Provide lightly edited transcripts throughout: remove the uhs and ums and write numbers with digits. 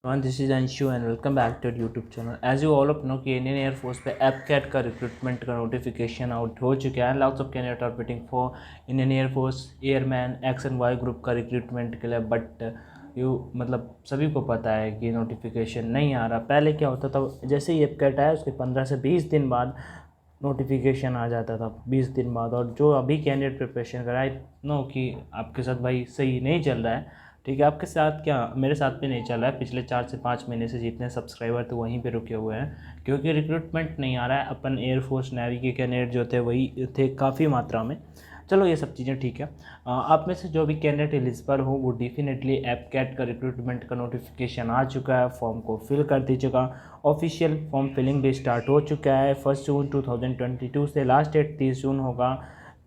This is Anshu and welcome back to YouTube channel. As you all know कि Indian Air Force पे AFCAT का recruitment का notification out हो चुका है। Lots of candidate are waiting for Indian Air Force airman X and Y group का recruitment के लिए, बट मतलब सभी को पता है कि नोटिफिकेशन नहीं आ रहा। पहले क्या होता था, जैसे ही एपकैट आया उसके 15 से 20 दिन बाद नोटिफिकेशन आ जाता था, 20 दिन बाद। और जो अभी कैंडिडेट प्रिपरेशन कर रहा है, नो कि आपके साथ भाई सही नहीं चल रहा है, ठीक है। आपके साथ क्या, मेरे साथ भी नहीं चल रहा है। पिछले 4 से 5 महीने से जितने सब्सक्राइबर थे वहीं पे रुके हुए हैं, क्योंकि रिक्रूटमेंट नहीं आ रहा है। अपन एयरफोर्स नेवी के कैंडिडेट जो थे वही थे काफ़ी मात्रा में। चलो ये सब चीज़ें ठीक है। आप में से जो भी कैंडिडेट एलिजिबल हो वो डेफिनेटली एपकैट का रिक्रूटमेंट का नोटिफिकेशन आ चुका है, फॉर्म को फिल कर दीजिएगा। ऑफिशियल फॉर्म फिलिंग भी स्टार्ट हो चुका है। 1 जून 2022 से लास्ट डेट 30 जून होगा।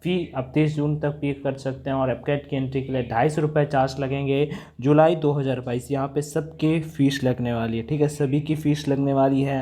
फ़ी अब 30 जून तक पे कर सकते हैं, और एपकैट की एंट्री के लिए 250 रुपये चार्ज लगेंगे। जुलाई 2022 यहाँ पे सबके फ़ीस लगने वाली है, ठीक है, सभी की फ़ीस लगने वाली है।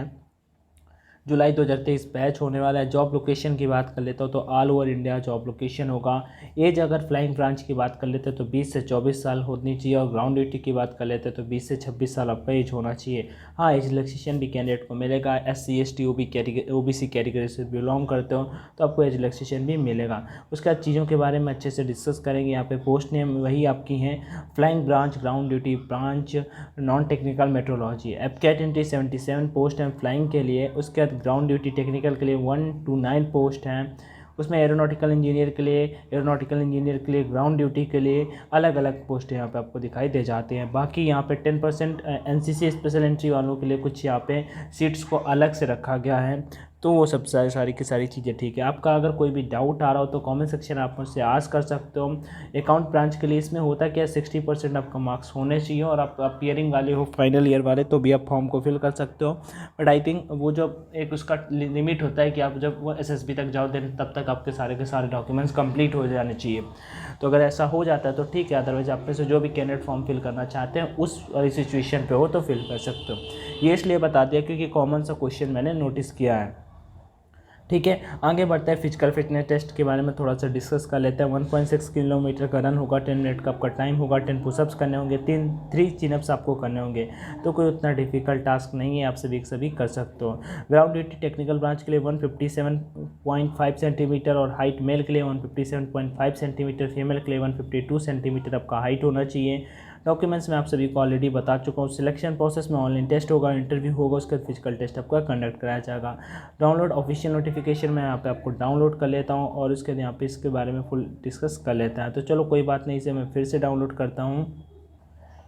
जुलाई 2023 बैच होने वाला है। जॉब लोकेशन की बात कर लेता हूँ तो all over India job location होगा। एज अगर फ्लाइंग ब्रांच की बात कर लेते हैं तो 20 से 24 साल होनी चाहिए, और ग्राउंड ड्यूटी की बात कर लेते हैं तो 20 से 26 साल आपका एज होना चाहिए। हाँ, एज रिलैक्सेशन भी कैंडिडेट को मिलेगा। SC ST OBC कैटेगरी से बिलोंग करते हो तो आपको एज रिलैक्सेशन भी मिलेगा। उसके बाद चीज़ों के बारे में अच्छे से डिस्कस करेंगे। यहाँ पे पोस्ट नेम वही आपकी हैं, flying branch, ground duty branch, non technical meteorology. AFCAT entry 77 post हैं फ्लाइंग के लिए। उसके बाद ग्राउंड ड्यूटी टेक्निकल के लिए 1 to 9 पोस्ट हैं। उसमें एरोनॉटिकल इंजीनियर के लिए ग्राउंड ड्यूटी के लिए अलग अलग पोस्ट यहाँ पे आपको दिखाई दे जाते हैं। बाकी यहाँ पे 10% NCC स्पेशल एंट्री वालों के लिए कुछ यहाँ पे सीट्स को अलग से रखा गया है। तो वो सब सारी की सारी चीज़ें ठीक है। आपका अगर कोई भी डाउट आ रहा हो तो कमेंट सेक्शन आप मुझसे आस्क कर सकते हो। अकाउंट ब्रांच के लिए इसमें होता क्या है, 60% आपका मार्क्स होने चाहिए, और आप अपियरिंग वाले हो फाइनल ईयर वाले तो भी आप फॉर्म को फिल कर सकते हो। बट आई थिंक वो जो एक उसका लिमिट होता है कि आप जब वो SSB तक जाओ देन तब तक आपके सारे के सारे डॉक्यूमेंट्स कंप्लीट हो जाने चाहिए। तो अगर ऐसा हो जाता है तो ठीक है, अदरवाइज आप में से जो भी कैंडिडेट फॉर्म फिल करना चाहते हैं उस वाली सिचुएशन पे हो तो फिल कर सकते हो। ये इसलिए बता दिया क्योंकि कॉमन सा क्वेश्चन मैंने नोटिस किया है, ठीक है। आगे बढ़ते हैं, फिजिकल फिटनेस टेस्ट के बारे में थोड़ा सा डिस्कस कर लेते हैं। 1.6 किलोमीटर का रन होगा, 10 मिनट का आपका टाइम होगा, 10 पुशअप्स करने होंगे, 3 चिनअप्स आपको करने होंगे। तो कोई उतना डिफिकल्ट टास्क नहीं है, आप सभी कर सकते हो। ग्राउंड ड्यूटी टेक्निकल ब्रांच के लिए 157.5 सेंटीमीटर और हाइट मेल के लिए 157.5 सेंटीमीटर, फीमेल के लिए 152 सेंटीमीटर आपका हाइट होना चाहिए। डॉक्यूमेंट्स में आप सभी को ऑलरेडी बता चुका हूँ। सिलेक्शन प्रोसेस में ऑनलाइन टेस्ट होगा, इंटरव्यू होगा, उसके बाद फिजिकल टेस्ट आपका कंडक्ट कराया जाएगा। डाउनलोड ऑफिशियल नोटिफिकेशन मैं यहाँ पे आपको डाउनलोड कर लेता हूँ, और उसके बाद यहाँ पे इसके बारे में फुल डिस्कस कर लेता है। तो चलो कोई बात नहीं, इसे मैं फिर से डाउनलोड करता हूँ।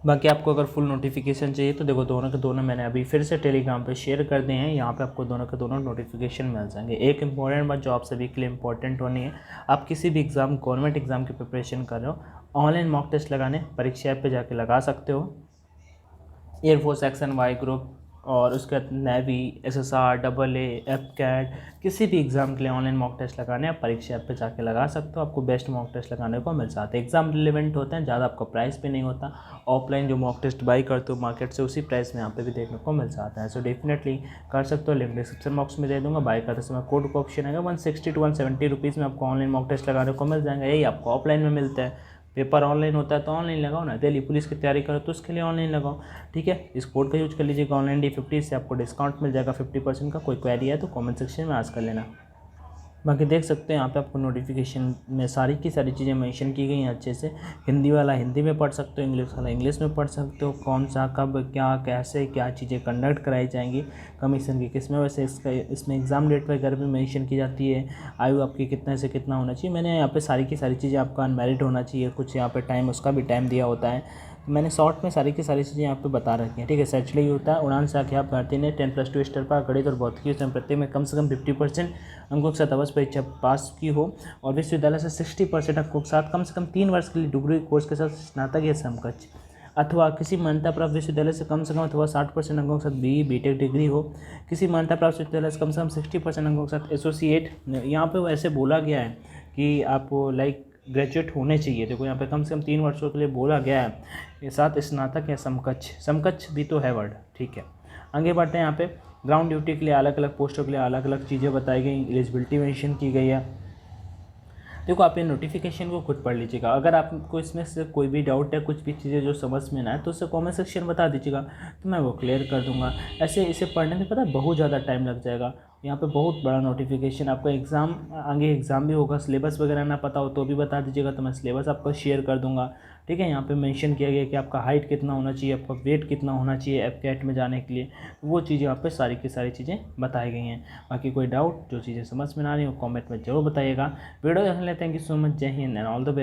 बाकी आपको अगर फुल नोटिफिकेशन चाहिए तो देखो, दोनों के दोनों मैंने अभी फिर से टेलीग्राम पे शेयर कर दिए हैं। यहाँ पे आपको दोनों के दोनों नोटिफिकेशन मिल जाएंगे। एक इंपॉर्टेंट बात जो आप सभी के लिए इंपॉर्टेंट होनी है, आप किसी भी एग्ज़ाम, गवर्नमेंट एग्ज़ाम की प्रिपरेशन कर रहे हो, ऑनलाइन मॉक टेस्ट लगाने परीक्षा ऐप पे जाके लगा सकते हो। Air Force X and Y group, और उसके बाद नेवी, SSR, AA, एपकैट, किसी भी एग्ज़ाम के लिए ऑनलाइन मॉक टेस्ट लगाने आप परीक्षा ऐप पे जाके लगा सकते हो। आपको बेस्ट मॉक टेस्ट लगाने को मिल जाता है। एग्ज़ाम रिलेवेंट होते हैं, ज़्यादा आपका प्राइस भी नहीं होता। ऑफलाइन जो मॉक टेस्ट बाई करते हो मार्केट से, उसी प्राइस में यहाँ पे भी देखने को मिल जाता है। सो डेफिनेटली कर सकते हो। लिंक डिस्क्रिप्शन बॉक्स में दे दूँगा। बाई करते समय कोड का ऑप्शन आएगा, 160 to 170 रुपीज़ में आपको ऑनलाइन मॉक टेस्ट लगाने को मिल जाएंगे। यही आपको ऑफलाइन में मिलता है। पेपर ऑनलाइन होता है तो ऑनलाइन लगाओ ना। दिल्ली पुलिस की तैयारी करो तो उसके लिए ऑनलाइन लगाओ, ठीक है। इस कोड का यूज कर लीजिएगा ऑनलाइन D50, से आपको डिस्काउंट मिल जाएगा 50% का। कोई क्वेरी है तो कमेंट सेक्शन में आस्क कर लेना। बाकी देख सकते हैं यहाँ पे आपको नोटिफिकेशन में सारी की सारी चीज़ें मेंशन की गई हैं अच्छे से। हिंदी वाला हिंदी में पढ़ सकते हो, इंग्लिश वाला इंग्लिश में पढ़ सकते हो। कौन सा, कब, क्या, कैसे, क्या चीज़ें कंडक्ट कराई जाएंगी, कमीशन की किस में, वैसे इसमें एग्ज़ाम डेट वगैरह भी मेंशन की जाती है। आयु आपकी कितने से कितना होना चाहिए। मैंने यहाँ पे सारी की सारी चीज़ें, आपका अनमैरिड होना चाहिए, कुछ यहाँ पे टाइम उसका भी टाइम दिया होता है। मैंने शॉर्ट में सारी की सारी चीज़ें यहाँ पे बता रखी हैं, ठीक है। सर्चली होता है। उड़ान से आके आप भर्ती ने 10+2 स्तर पर गणित और भौतिकी प्रत्येक में कम से कम 50% अंकों के साथ अवश्य परीक्षा पास की हो, और विश्वविद्यालय से 60% अंकों के साथ कम से कम 3 वर्ष के लिए डिग्री कोर्स के साथ स्नातक या समकक्ष, अथवा किसी मान्यता प्राप्त विश्वविद्यालय से कम अथवा 60% अंकों के साथ BE BTech डिग्री हो। किसी मान्यता प्राप्त विश्वविद्यालय से कम 60% अंकों के साथ एसोसिएट। यहाँ पे वैसे बोला गया है कि आप लाइक ग्रेजुएट होने चाहिए। देखो यहाँ पे कम से कम 3 वर्षों के लिए बोला गया है, ये साथ स्नातक या समकक्ष भी तो है वर्ड, ठीक है। आगे बढ़ते हैं। यहाँ पे ग्राउंड ड्यूटी के लिए अलग अलग पोस्टों के लिए अलग अलग चीज़ें बताई गई, एलिजिबिलिटी मेंशन की गई है। देखो आप ये नोटिफिकेशन को खुद पढ़ लीजिएगा। अगर आपको इसमें से कोई भी डाउट है, कुछ भी चीज़ें जो समझ में ना आए तो उसे कमेंट सेक्शन बता दीजिएगा, तो मैं वो क्लियर कर दूंगा। ऐसे इसे पढ़ने में पता है बहुत ज़्यादा टाइम लग जाएगा। यहाँ पे बहुत बड़ा नोटिफिकेशन, आपका एग्ज़ाम आगे एग्ज़ाम भी होगा, सिलेबस वगैरह ना पता हो तो भी बता दीजिएगा, तो मैं सिलेबस आपको शेयर कर दूंगा। ठीक है, यहाँ पे मेंशन किया गया कि आपका हाइट कितना होना चाहिए, आपका वेट कितना होना चाहिए एफकेट में जाने के लिए, वो चीज़ें यहाँ पे सारी की सारी चीज़ें बताई गई हैं। बाकी कोई डाउट, जो चीज़ें समझ में ना आ रही हो कमेंट में जरूर बताइएगा। वीडियो देखने के लिए थैंक यू सो मच। जय हिंद एंड ऑल द बेस्ट।